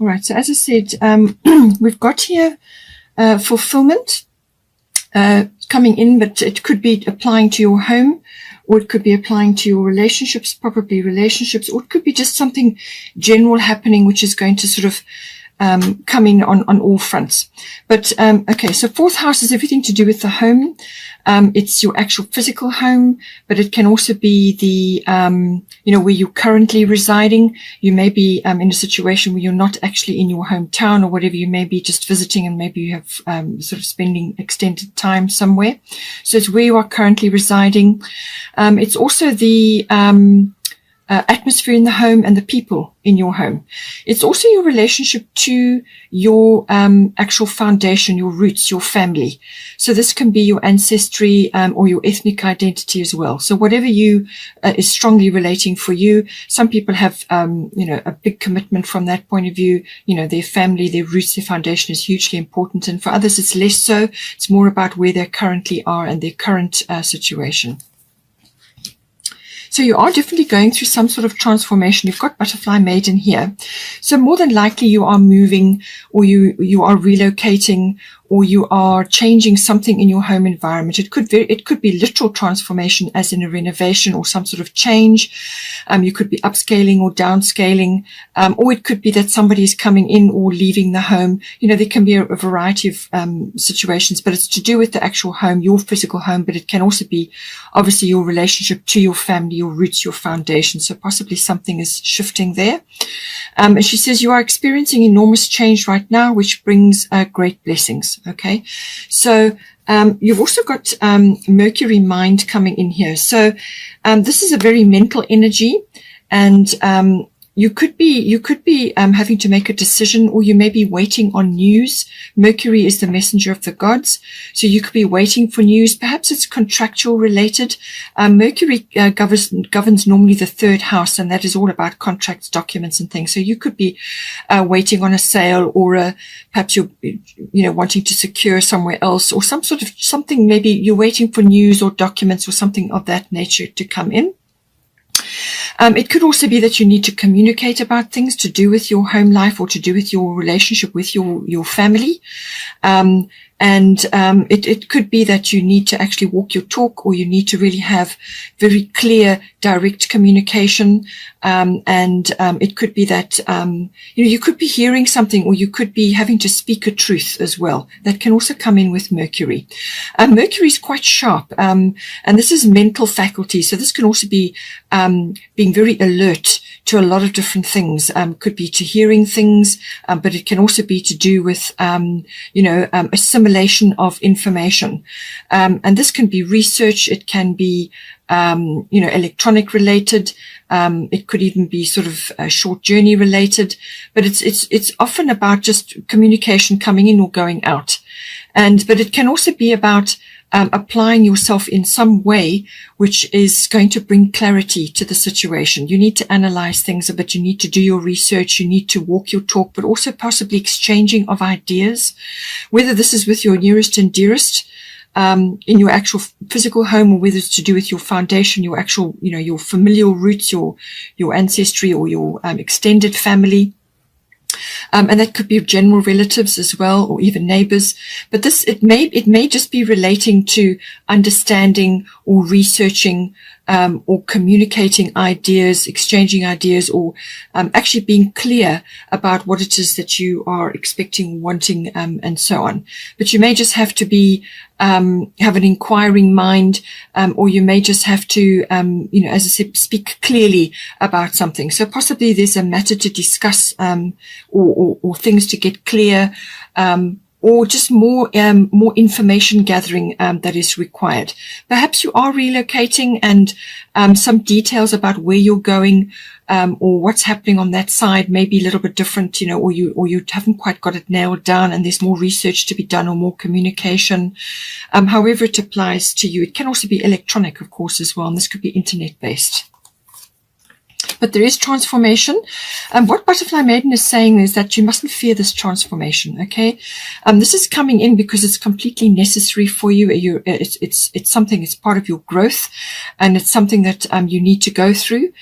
All right. So as I said, we've got here fulfillment coming in, but it could be applying to your home, or it could be applying to your relationships, probably relationships, or it could be just something general happening, which is going to sort of come in on all fronts. But okay, so fourth house is everything to do with the home. It's your actual physical home, but it can also be the where you're currently residing. You may be in a situation where you're not actually in your hometown or whatever. You may be just visiting, and maybe you have sort of spending extended time somewhere. So it's where you are currently residing. It's also the atmosphere in the home and the people in your home. It's also your relationship to your actual foundation, your roots, your family. So this can be your ancestry or your ethnic identity as well. So whatever you is strongly relating for you. Some people have a big commitment from that point of view. Their family, their roots, their foundation is hugely important, and for others it's less so. It's more about where they currently are and their current situation. So you are definitely going through some sort of transformation. You've got butterfly maiden here. So more than likely you are moving, or you are relocating, or you are changing something in your home environment. It could be literal transformation, as in a renovation or some sort of change. You could be upscaling or downscaling, or it could be that somebody is coming in or leaving the home. There can be a variety of situations, but it's to do with the actual home, your physical home, but it can also be obviously your relationship to your family, your roots, your foundation. So possibly something is shifting there. And she says you are experiencing enormous change right now, which brings great blessings. Okay. So you've also got Mercury mind coming in here. So this is a very mental energy, and you could be having to make a decision, or you may be waiting on news. Mercury is the messenger of the gods, so you could be waiting for news. Perhaps it's contractual related. Mercury governs normally the third house, and that is all about contracts, documents, and things. So you could be waiting on a sale, or perhaps you're wanting to secure somewhere else, or something. Maybe you're waiting for news or documents or something of that nature to come in. It could also be that you need to communicate about things to do with your home life, or to do with your relationship with your family. It could be that you need to actually walk your talk, or you need to really have very clear, direct communication. It could be that, you could be hearing something, or you could be having to speak a truth as well. That can also come in with Mercury. Mercury is quite sharp, and this is mental faculty. So this can also be being very alert to a lot of different things. Could be to hearing things, but it can also be to do with, assimilation of information. And this can be research. It can be, electronic related. It could even be sort of short journey related, but it's often about just communication coming in or going out. But it can also be about applying yourself in some way which is going to bring clarity to the situation. You need to analyze things a bit. You need to do your research. You need to walk your talk, but also possibly exchanging of ideas, whether this is with your nearest and dearest in your actual physical home, or whether it's to do with your foundation, your actual, your familial roots, your ancestry, or your extended family. And that could be general relatives as well, or even neighbors. But it may just be relating to understanding or researching, or communicating ideas, exchanging ideas, or actually being clear about what it is that you are expecting, wanting, and so on. But you may just have to be have an inquiring mind, or you may just have to, as I said, speak clearly about something. So possibly there's a matter to discuss, or things to get clear, or just more information gathering that is required. Perhaps you are relocating, and some details about where you're going, or what's happening on that side may be a little bit different, or you haven't quite got it nailed down, and there's more research to be done, or more communication. However it applies to you. It can also be electronic, of course, as well, and this could be internet based. but there is transformation. What Butterfly Maiden is saying is that you mustn't fear this transformation. Okay. This is coming in because it's completely necessary for you. It's something, it's part of your growth, and it's something that, you need to go through.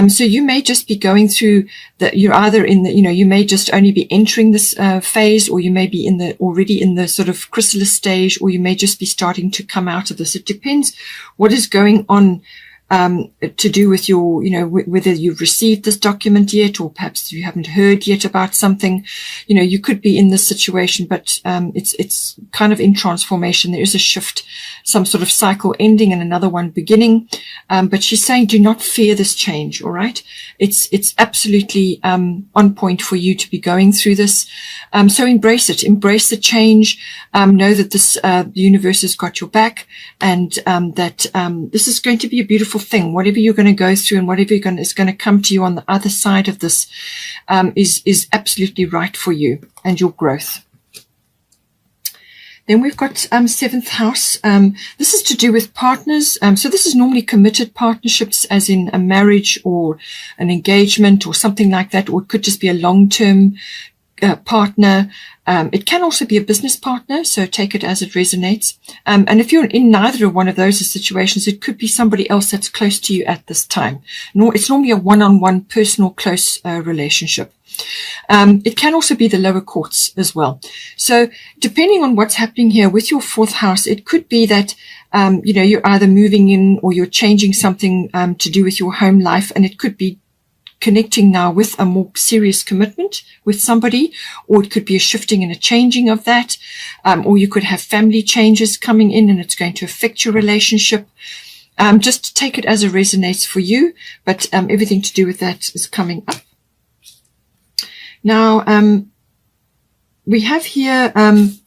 So you may just be going through that. You're either in the, you may just only be entering this, phase, or you may be already in the sort of chrysalis stage, or you may just be starting to come out of this. It depends what is going on, to do with your, whether you've received this document yet, or perhaps you haven't heard yet about something. You could be in this situation, but it's kind of in transformation. There is a shift, some sort of cycle ending and another one beginning. But she's saying, do not fear this change. All right. It's absolutely, on point for you to be going through this. So embrace it, embrace the change. Know that the universe has got your back, and, that, this is going to be a beautiful thing. Whatever you're going to go through and whatever is going to come to you on the other side of this, is absolutely right for you and your growth. Then we've got, 7th house. This is to do with partners. So this is normally committed partnerships, as in a marriage or an engagement or something like that, or it could just be a long-term, partner. It can also be a business partner, so take it as it resonates. And if you're in neither of one of those situations, it could be somebody else that's close to you at this time. It's normally a one-on-one personal close relationship. It can also be the lower courts as well. So depending on what's happening here with your 4th house, it could be that, you're either moving in or you're changing something to do with your home life, and it could be connecting now with a more serious commitment with somebody, or it could be a shifting and a changing of that, or you could have family changes coming in and it's going to affect your relationship. Just take it as it resonates for you, but everything to do with that is coming up. Now, we have here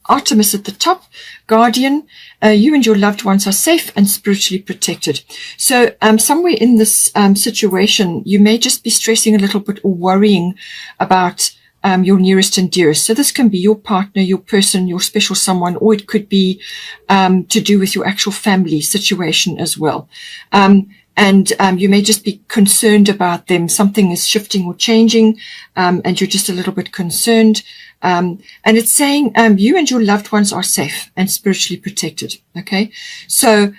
Artemis at the top, guardian. You and your loved ones are safe and spiritually protected. So somewhere in this situation, you may just be stressing a little bit or worrying about your nearest and dearest. So this can be your partner, your person, your special someone, or it could be to do with your actual family situation as well. And you may just be concerned about them. Something is shifting or changing, and you're just a little bit concerned. And it's saying you and your loved ones are safe and spiritually protected. Okay, so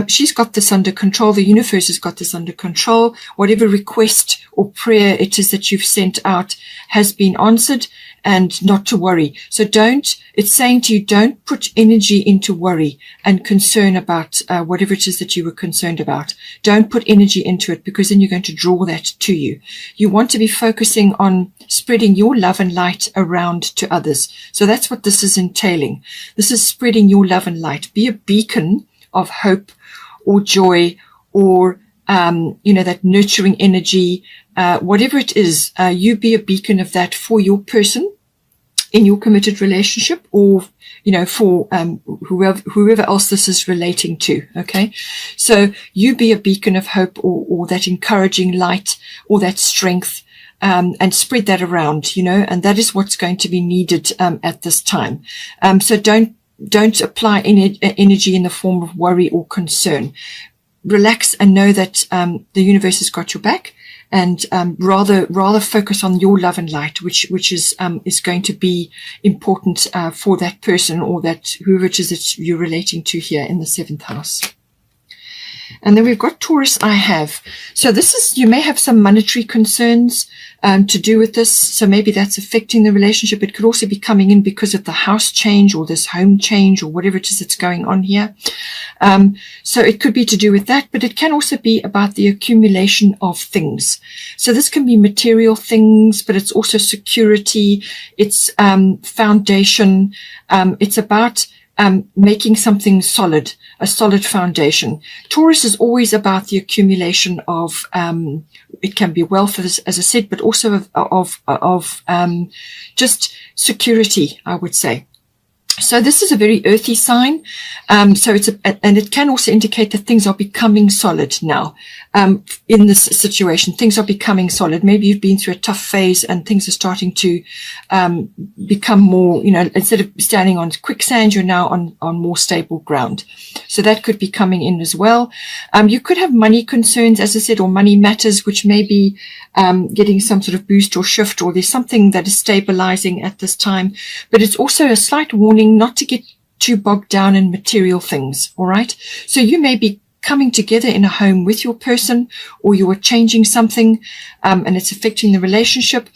she's got this under control. The universe has got this under control. Whatever request or prayer it is that you've sent out has been answered, and not to worry. So it's saying to you, don't put energy into worry and concern about whatever it is that you were concerned about. Don't put energy into it, because then you're going to draw that to you. You want to be focusing on spreading your love and light around to others. So that's what this is entailing. This is spreading your love and light. Be a beacon of hope or joy, or that nurturing energy, whatever it is, you be a beacon of that for your person in your committed relationship, or, for whoever else this is relating to. Okay. So you be a beacon of hope, or that encouraging light, or that strength, and spread that around, and that is what's going to be needed, at this time. So don't apply any energy in the form of worry or concern. Relax and know that, the universe has got your back, and rather focus on your love and light, which is going to be important for that person, or that whoever it is that you're relating to here in the 7th house. And then we've got Taurus, I have. So this is, you may have some monetary concerns to do with this. So maybe that's affecting the relationship. It could also be coming in because of the house change, or this home change, or whatever it is that's going on here. So it could be to do with that, but it can also be about the accumulation of things. So this can be material things, but it's also security. It's foundation. It's about making something solid, a solid foundation. Taurus is always about the accumulation of, it can be wealth, as I said, but also of just security, I would say. So this is a very earthy sign. So and it can also indicate that things are becoming solid now. in this situation. Things are becoming solid. Maybe you've been through a tough phase and things are starting to become more, instead of standing on quicksand, you're now on more stable ground. So that could be coming in as well. You could have money concerns, as I said, or money matters, which may be getting some sort of boost or shift, or there's something that is stabilizing at this time. But it's also a slight warning not to get too bogged down in material things. All right. So you may be coming together in a home with your person, or you are changing something, and it's affecting the relationship.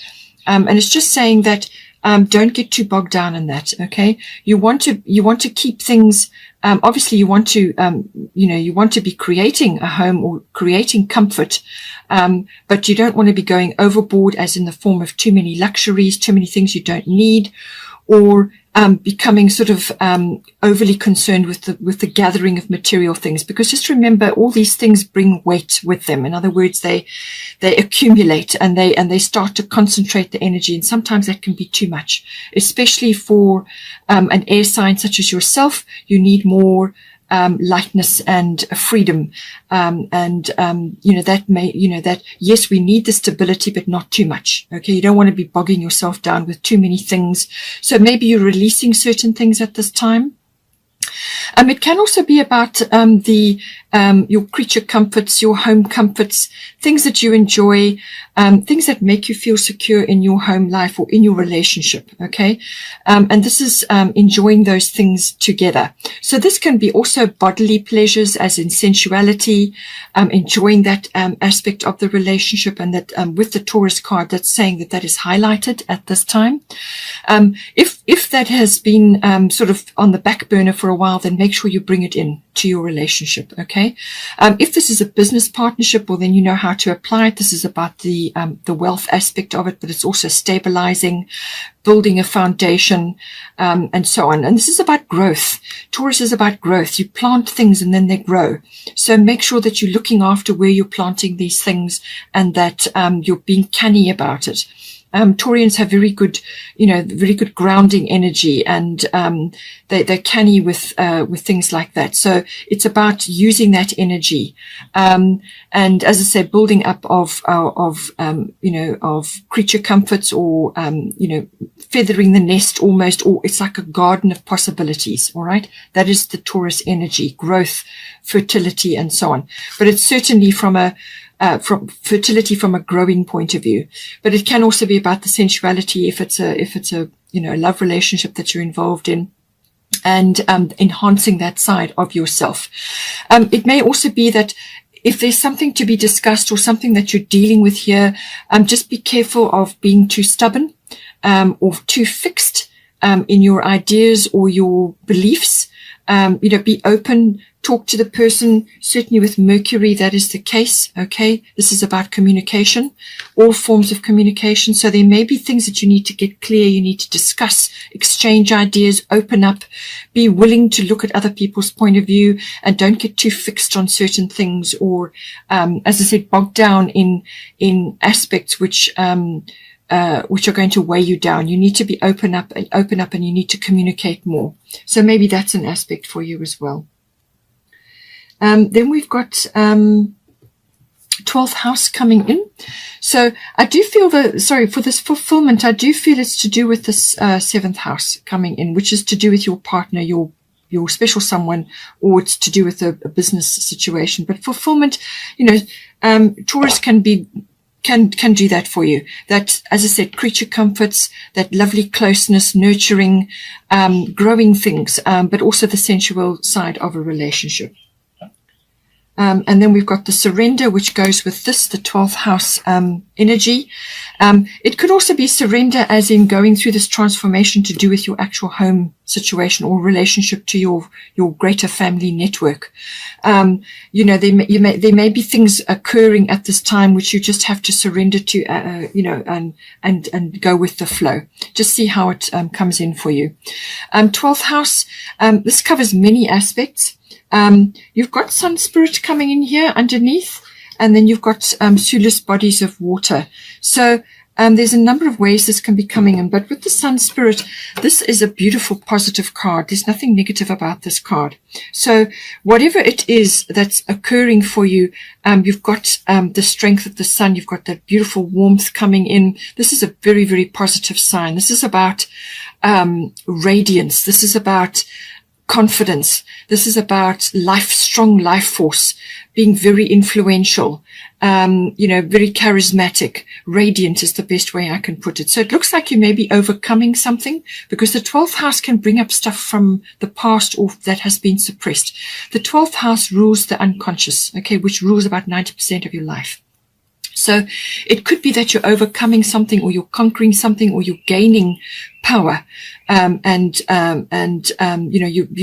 And it's just saying that, don't get too bogged down in that. Okay. You want to keep things, obviously you want to, you want to be creating a home or creating comfort. But you don't want to be going overboard, as in the form of too many luxuries, too many things you don't need, or becoming sort of overly concerned with the gathering of material things. Because just remember, all these things bring weight with them. In other words, they accumulate and they start to concentrate the energy, and sometimes that can be too much, especially for an air sign such as yourself. You need more lightness and freedom. That yes, we need the stability, but not too much. Okay. You don't want to be bogging yourself down with too many things. So maybe you're releasing certain things at this time. It can also be about your creature comforts, your home comforts, things that you enjoy, things that make you feel secure in your home life or in your relationship. Okay. And this is enjoying those things together. So this can be also bodily pleasures, as in sensuality, enjoying that aspect of the relationship, and that with the Taurus card, that's saying that is highlighted at this time. If that has been sort of on the back burner for a while, then make sure you bring it in to your relationship. Okay. If this is a business partnership, well, then you know how to apply it. This is about the wealth aspect of it, but it's also stabilizing, building a foundation, and so on. And this is about growth. Taurus is about growth. You plant things and then they grow. So make sure that you're looking after where you're planting these things, and that you're being canny about it. Taurians have very good grounding energy, and they're canny with things like that. So it's about using that energy, and as I said, building up of creature comforts, or feathering the nest almost, or it's like a garden of possibilities. All right, that is the Taurus energy: growth, fertility, and so on. But it's certainly from fertility from a growing point of view. But it can also be about the sensuality, if it's a love relationship that you're involved in, and enhancing that side of yourself. It may also be that if there's something to be discussed, or something that you're dealing with here, just be careful of being too stubborn, or too fixed in your ideas or your beliefs. Be open. Talk to the person. Certainly with Mercury, that is the case. Okay. This is about communication, all forms of communication. So there may be things that you need to get clear. You need to discuss, exchange ideas, open up, be willing to look at other people's point of view, and don't get too fixed on certain things, or, as I said, bogged down in aspects which are going to weigh you down. You need to be open up, and you need to communicate more. So maybe that's an aspect for you as well. Then we've got 12th house coming in. So I do feel for this fulfillment, I do feel it's to do with this 7th house coming in, which is to do with your partner, your special someone, or it's to do with a business situation. But fulfillment, Taurus can do that for you. That, as I said, creature comforts, that lovely closeness, nurturing, growing things, but also the sensual side of a relationship. And then we've got the surrender, which goes with this, the 12th house energy. It could also be surrender as in going through this transformation to do with your actual home situation or relationship to your greater family network. There may be things occurring at this time which you just have to surrender to, and go with the flow. Just see how it comes in for you. 12th house, this covers many aspects. You've got Sun Spirit coming in here underneath, and then you've got soulless bodies of water. So There's a number of ways this can be coming in, but with the Sun Spirit, this is a beautiful positive card. There's nothing negative about this card. So whatever it is that's occurring for you, you've got the strength of the sun. You've got that beautiful warmth coming in. This is a very, very positive sign. This is about radiance. This is about confidence. This is about life, strong life force, being very influential, very charismatic. Radiant is the best way I can put it. So it looks like you may be overcoming something, because the 12th house can bring up stuff from the past or that has been suppressed. The 12th house rules the unconscious, okay, which rules about 90% of your life. So it could be that you're overcoming something, or you're conquering something, or you're gaining power, you're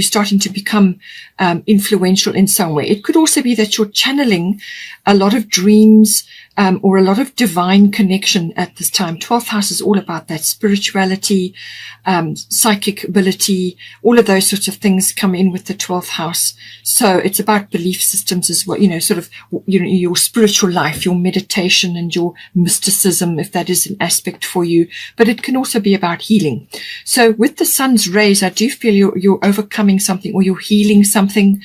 starting to become influential in some way. It could also be that you're channeling a lot of dreams or a lot of divine connection at this time. 12th house is all about that spirituality, psychic ability, all of those sorts of things come in with the 12th house. So it's about belief systems as well, your spiritual life, your meditation and your mysticism, if that is an aspect for you. But it can also be about healing. So with the sun's rays, I do feel you're overcoming something, or you're healing something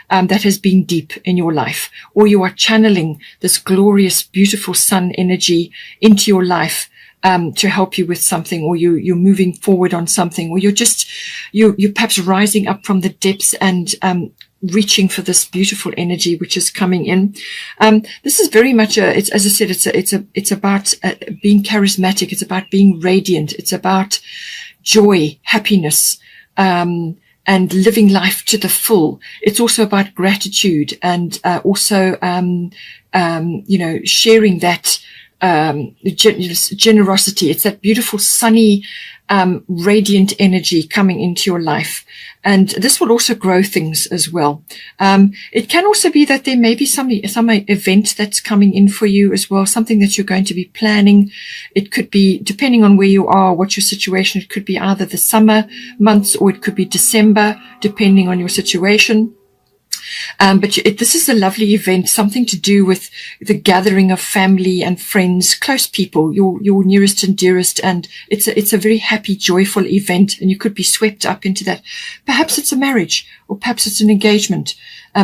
that has been deep in your life, or you are channeling this glorious, beautiful sun energy into your life to help you with something, or you're moving forward on something, or you're perhaps rising up from the depths and reaching for this beautiful energy which is coming in. This is very much as I said, it's about being charismatic. It's about being radiant. It's about joy, happiness, and living life to the full. It's also about gratitude and also sharing that generosity. It's that beautiful sunny radiant energy coming into your life. And this will also grow things as well. It can also be that there may be some event that's coming in for you as well, something that you're going to be planning. It could be, depending on where you are, what your situation, it could be either the summer months or it could be December, depending on your situation. This is a lovely event, something to do with the gathering of family and friends, close people, your nearest and dearest. And it's a very happy, joyful event. And you could be swept up into that. Perhaps it's a marriage, or perhaps it's an engagement,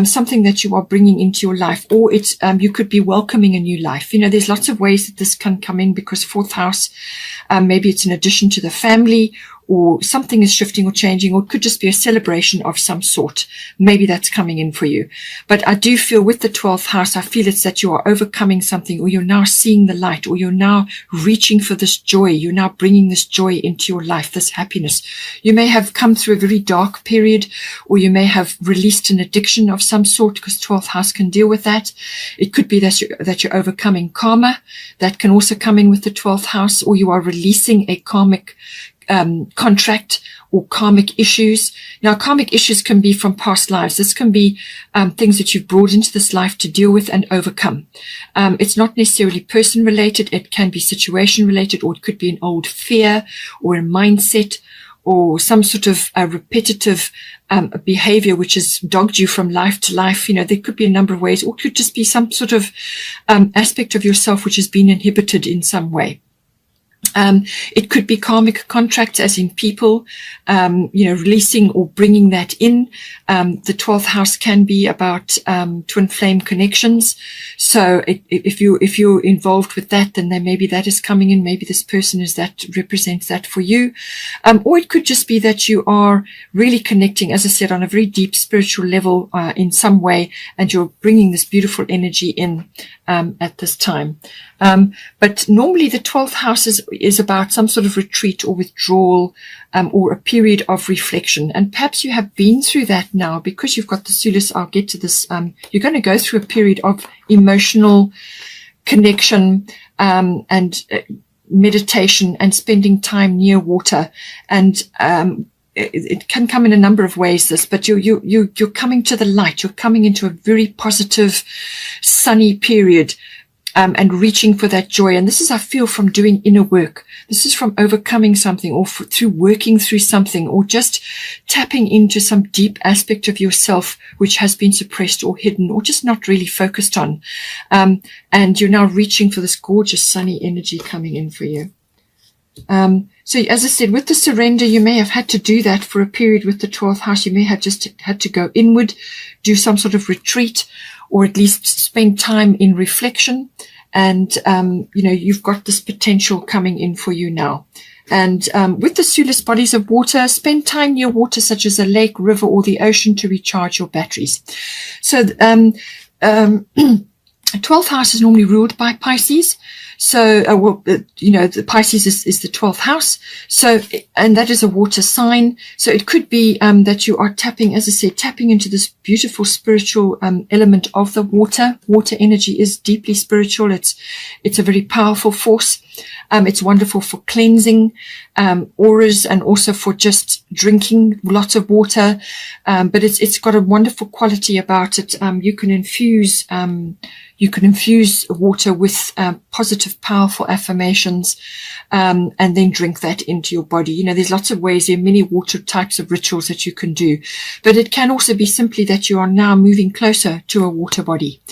something that you are bringing into your life, or it's, you could be welcoming a new life. There's lots of ways that this can come in, because 4th house, maybe it's an addition to the family, or something is shifting or changing, or it could just be a celebration of some sort. Maybe that's coming in for you. But I do feel with the 12th house, I feel it's that you are overcoming something, or you're now seeing the light, or you're now reaching for this joy. You're now bringing this joy into your life, this happiness. You may have come through a very dark period, or you may have released an addiction of some sort, because 12th house can deal with that. It could be that you're overcoming karma. That can also come in with the 12th house, or you are releasing a karmic contract or karmic issues. Now, karmic issues can be from past lives. This can be things that you've brought into this life to deal with and overcome. It's not necessarily person related. It can be situation related, or it could be an old fear or a mindset, or some sort of repetitive behavior which has dogged you from life to life. There could be a number of ways, or it could just be some sort of aspect of yourself which has been inhibited in some way. It could be karmic contracts, as in people, releasing or bringing that in. The 12th house can be about twin flame connections. So if you're involved with that, then maybe that is coming in. Maybe this person represents that for you. Or it could just be that you are really connecting, as I said, on a very deep spiritual level in some way, and you're bringing this beautiful energy in at this time. But normally the 12th house is about some sort of retreat or withdrawal, or a period of reflection. And perhaps you have been through that now, because you've got the Sulis. I'll get to this. You're going to go through a period of emotional connection, and meditation, and spending time near water. And, it can come in a number of ways, but you're coming to the light. You're coming into a very positive, sunny period. and reaching for that joy. And this is, I feel, from doing inner work. This is from overcoming something, or through working through something, or just tapping into some deep aspect of yourself which has been suppressed or hidden or just not really focused on. And you're now reaching for this gorgeous sunny energy coming in for you. So as I said, with the surrender, you may have had to do that for a period with the 12th house. You may have just had to go inward, do some sort of retreat, or at least spend time in reflection. And, you've got this potential coming in for you now. And with the Sulis bodies of water, spend time near water such as a lake, river, or the ocean to recharge your batteries. So 12th house is normally ruled by Pisces. So, the Pisces is the 12th house. So, and that is a water sign. So it could be, that you are tapping, as I said, tapping into this beautiful spiritual, element of the water. Water energy is deeply spiritual. It's a very powerful force. It's wonderful for cleansing, auras, and also for just drinking lots of water. But it's got a wonderful quality about it. You can infuse water with positive, powerful affirmations, and then drink that into your body. There's lots of ways. There are many water types of rituals that you can do, but it can also be simply that you are now moving closer to a water body.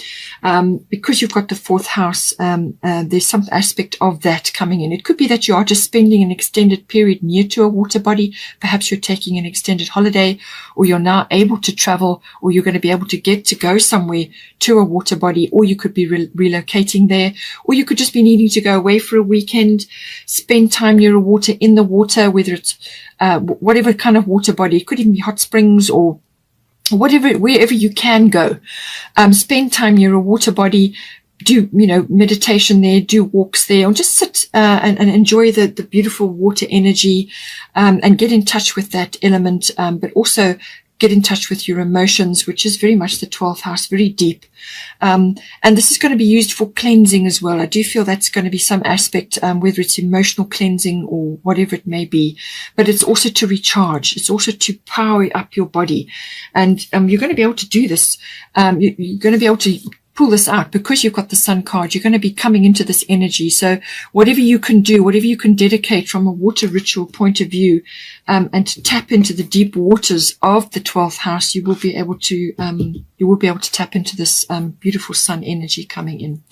Because you've got the 4th house, there's some aspect of that coming in. It could be that you are just spending an extended period near to a water body. Perhaps you're taking an extended holiday, or you're now able to travel, or you're going to be able to go somewhere to a water body, or you could be relocating there, or you could just be needing to go away for a weekend, spend time near a water, in the water, whether it's whatever kind of water body. It could even be hot springs or wherever you can go. Spend time near a water body, do, meditation there, do walks there, or just sit and enjoy the beautiful water energy, and get in touch with that element, but also get in touch with your emotions, which is very much the 12th house, very deep. And this is going to be used for cleansing as well. I do feel that's going to be some aspect, whether it's emotional cleansing or whatever it may be, but it's also to recharge. It's also to power up your body. And, you're going to be able to do this. You're going to be able to pull this out because you've got the Sun card. You're going to be coming into this energy. So whatever you can do, whatever you can dedicate from a water ritual point of view, and to tap into the deep waters of the 12th house, you will be able to tap into this beautiful Sun energy coming in.